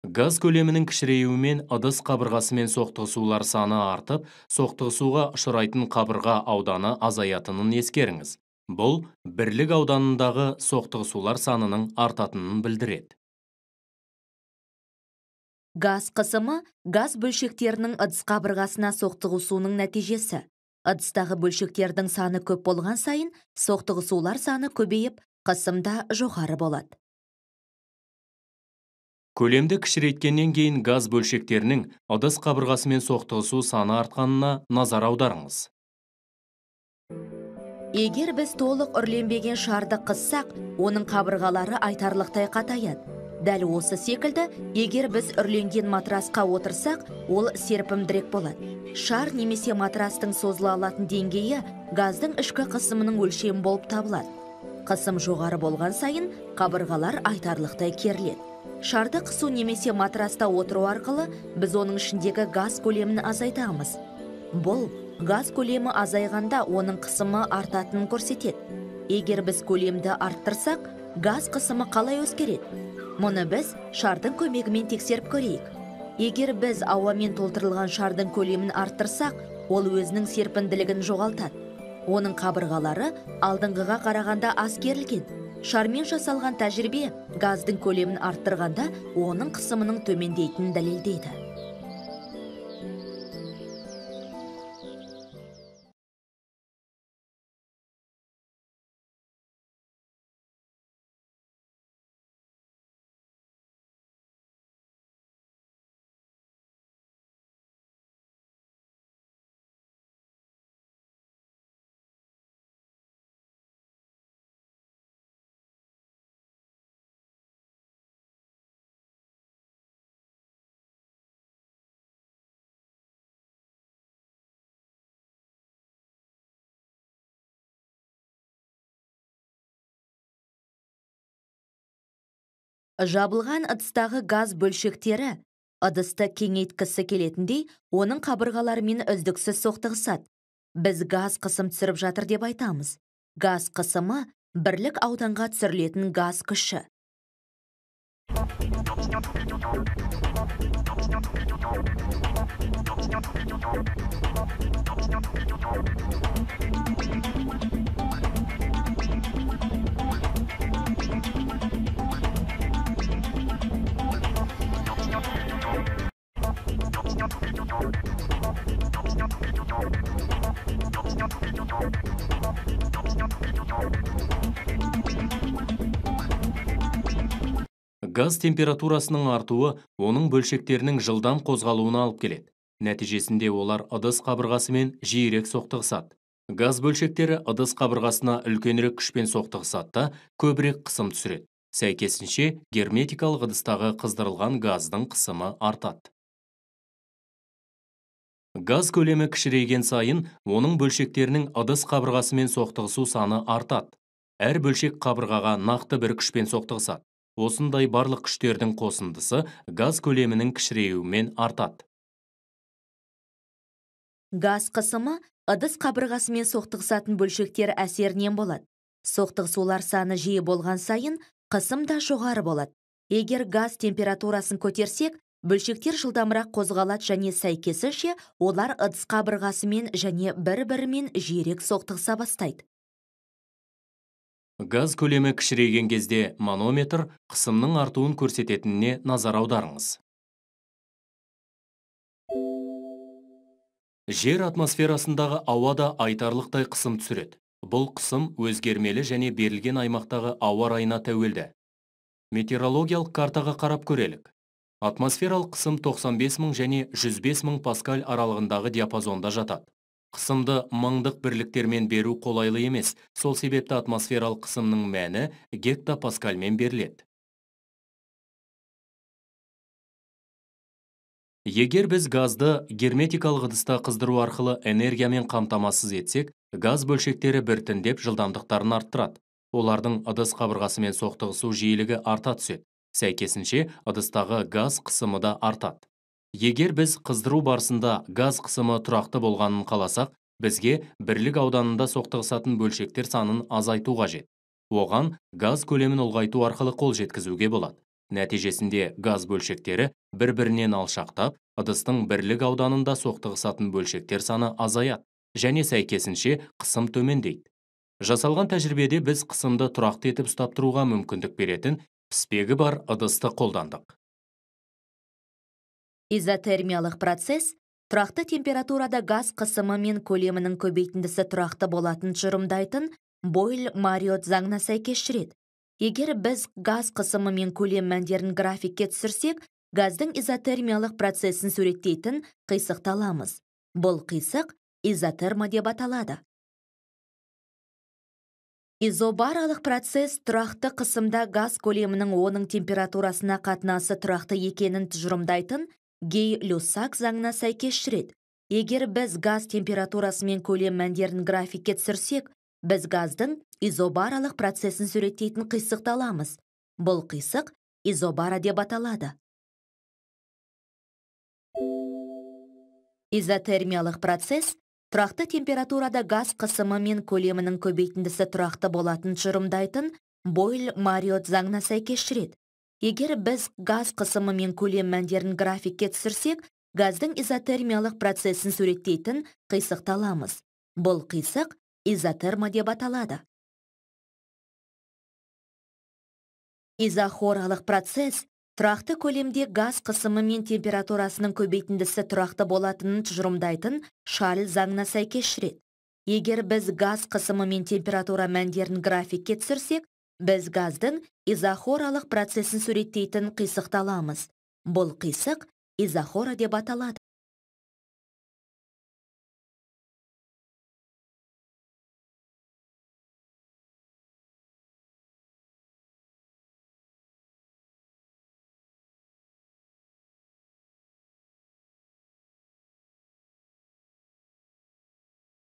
Газ көлемінің кішіреюімен ыдыс қабырғасымен соқтығысулар саны артып, соқтығысуға ұшырайтын қабырға ауданы азаятынын ескеріңіз. Бұл бірлік ауданындағы соқтығысулар санының артатынын білдіреді. Газ қысымы газ бөлшектерінің ыдыс қабырғасына соқтығысуының нәтижесі. Ыдыстағы бөлшектердің саны көп болған сайын, соқтығысулар саны көбейіп, қысым да жоғары болады. Көлемді кішірейткеннен кейін газ бөлшектерінің ыдыс қабырғасымен соқтығысу саны артқанына назар аударыңыз. Егер біз толық үрленбеген шарды қыссақ, оның қабырғалары айтарлықтай қатаяды. Дәл осы секілді, егер біз үрленген матрасқа отырсақ, ол серпімдірек болады. Шар немесе матрастың созыла алатын деңгейі газдың ішкі қысымының өлшемі болып табылады. Қысым жоғары болған сайын, қабырғалар айтарлықтай керіледі. Шарды қысу немесе матраста отыру арқылы біз оның ішіндегі газ көлемін азайтамыз. Бұл газ көлемі азайғанда оның қысымы артатынын көрсетеді. Егер біз көлемді арттырсақ, газ қысымы қалай өзгереді? Мұны біз шардың көмегімен тексеріп көрейік. Егер біз ауамен толтырылған шардың көлемін арттырсақ, ол өзінің серпімділігін жоғалтады. Оның қабырғалары алдыңғыға қарағанда аз керілген. Шармен жасалған тәжірибе газдың көлемін арттырғанда оның қысымының төмендейтінін дәлелдейді. Жабылған ыдыстағы газ бөлшектері ыдысты кеңейткісі келетіндей, оның қабырғаларымен үздіксіз соқтығысады. Біз газ қысым түсіріп жатыр деп айтамыз. Газ қысымы бірлік ауданға түсірілетін газ күші. Газ температурасының артуы оның бөлшектерінің жылдам қозғалуына алып келеді. Нәтижесінде олар ыдыс қабырғасымен жиірек соқтығысады. Газ бөлшектері ыдыс қабырғасына үлкенірек күшпен соқтығысады да көбірек қысым түсіреді. Сәйкесінше герметикалық ыдыстағы қыздырылған газдың қысымы артады. Газ көлемі кішірейген сайын, оның бөлшектерінің ыдыс қабырғасымен соқтығысу саны артады. Әр бөлшек қабырғаға нақты бір күшпен соқтығысады. Осындай барлық күштердің қосындысы газ көлемінің кішіреуімен артады. Газ қысымы ыдыс қабырғасымен соқтығысатын бөлшектер әсерінен болады. Соқтығысулар саны жиі болған сайын, қысым да жоғары болады. Егер газ температурасын көтерсек, бөлшектер жылдамырақ қозғалады және сәйкесінше олар ыдыс қабырғасымен және бір-бірімен жиірек соқтығыса бастайды. Газ көлемі кішірейген кезде манометр қысымның артуын көрсететініне назар аударыңыз. Жер атмосферасындағы ауада айтарлықтай қысым түсіреді. Бұл қысым өзгермелі және берілген аймақтағы ауа райына тәуелді. Метеорологиялық картаға қарап көрелік. Атмосфералық қысым 95 000 және 105 000 паскаль аралығындағы диапазонда жатады. Қысымды мыңдық бірліктермен беру қолайлы емес, сол себепті атмосфералық қысымның мәні гектопаскальмен беріледі. Егер біз газды герметикалық ыдыста қыздыру арқылы энергиямен қамтамасыз етсек, газ бөлшектері біртіндеп жылдамдықтарын арттырады. Олардың ыдыс қабырғасымен соқтығысу жиілігі арта түседі. Сәйкесінше ыдыстағы газ қысымы да артады. Егер біз қыздыру барысында газ қысымы тұрақты болғанын қаласақ, бізге бірлік ауданында соқтығысатын бөлшектер санын азайту қажет. Оған газ көлемін ұлғайту арқылы қол жеткізуге болады. Нәтижесінде газ бөлшектері бір-бірінен алшақтап, ыдыстың бірлік ауданында соқтығысатын бөлшектер саны азаяды, және сәйкесінше қысым төмендейді. Жасалған тәжірибеде біз қысымды тұрақты етіп ұстап тұруға мүмкіндік беретін піспегі бар ыдысты қолдандық. Изотермиялық процесс тұрақты температурада газ қысымы мен көлемінің көбейтіндісі тұрақты болатын тұжырымдайтын Бойль-Мариот заңына сәйкес жүреді. Егер біз газ қысымы мен көлем мәндерін графикке түсірсек, газдың изотермиялық процесін суреттейтін қисықты аламыз. Бұл қисық изотерма деп аталады. Изобаралық процесс тұрақты қысымда газ көлемінің оның температурасына қатынасы тұрақты екенін тұжырымдайтын Гей-Люссак заңына сәйкес жүреді. Егер біз газ температурасы мен көлем мәндерін графикке түсірсек, біз газдың изобаралық процесін суреттейтін қисықты аламыз. Бұл қисық изобара деп аталады. Изотермиялық процесс тұрақты температурада газ қысымы мен көлемінің көбейтіндісі тұрақты болатын тұжырымдайтын Бойль-Мариот заңына сәйкес жүреді. Егер біз газ қысымы мен көлем мәндерін графикке түсірсек, газдың изотермиялық процесін суреттейтін қисықты аламыз. Бұл қисық изотерма деп аталады. Изохоралық процесс тұрақты көлемде газ қысымы мен температурасының көбейтіндісі тұрақты болатынын тұжырымдайтын Шарль заңына сәйкес жүреді. Егер біз газ қысымы мен температура мәндерін графикке түсірсек, біз газдың изохоралық процесін суреттейтін қисықты аламыз. Бұл қисық изохора деп аталады.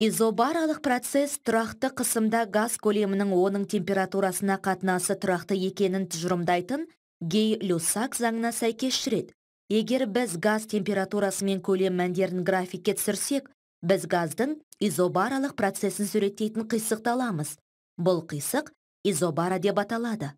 Изобаралық процесс тұрақты қысымда газ көлемінің оның температурасына қатынасы тұрақты екенін тұжырымдайтын Гей-Люссак заңына сәйкес жүреді. Егер біз газ температурасы мен көлем мәндерін графикке түсірсек, біз газдың изобаралық процесін суреттейтін қисықты аламыз. Бұл қисық изобара деп аталады.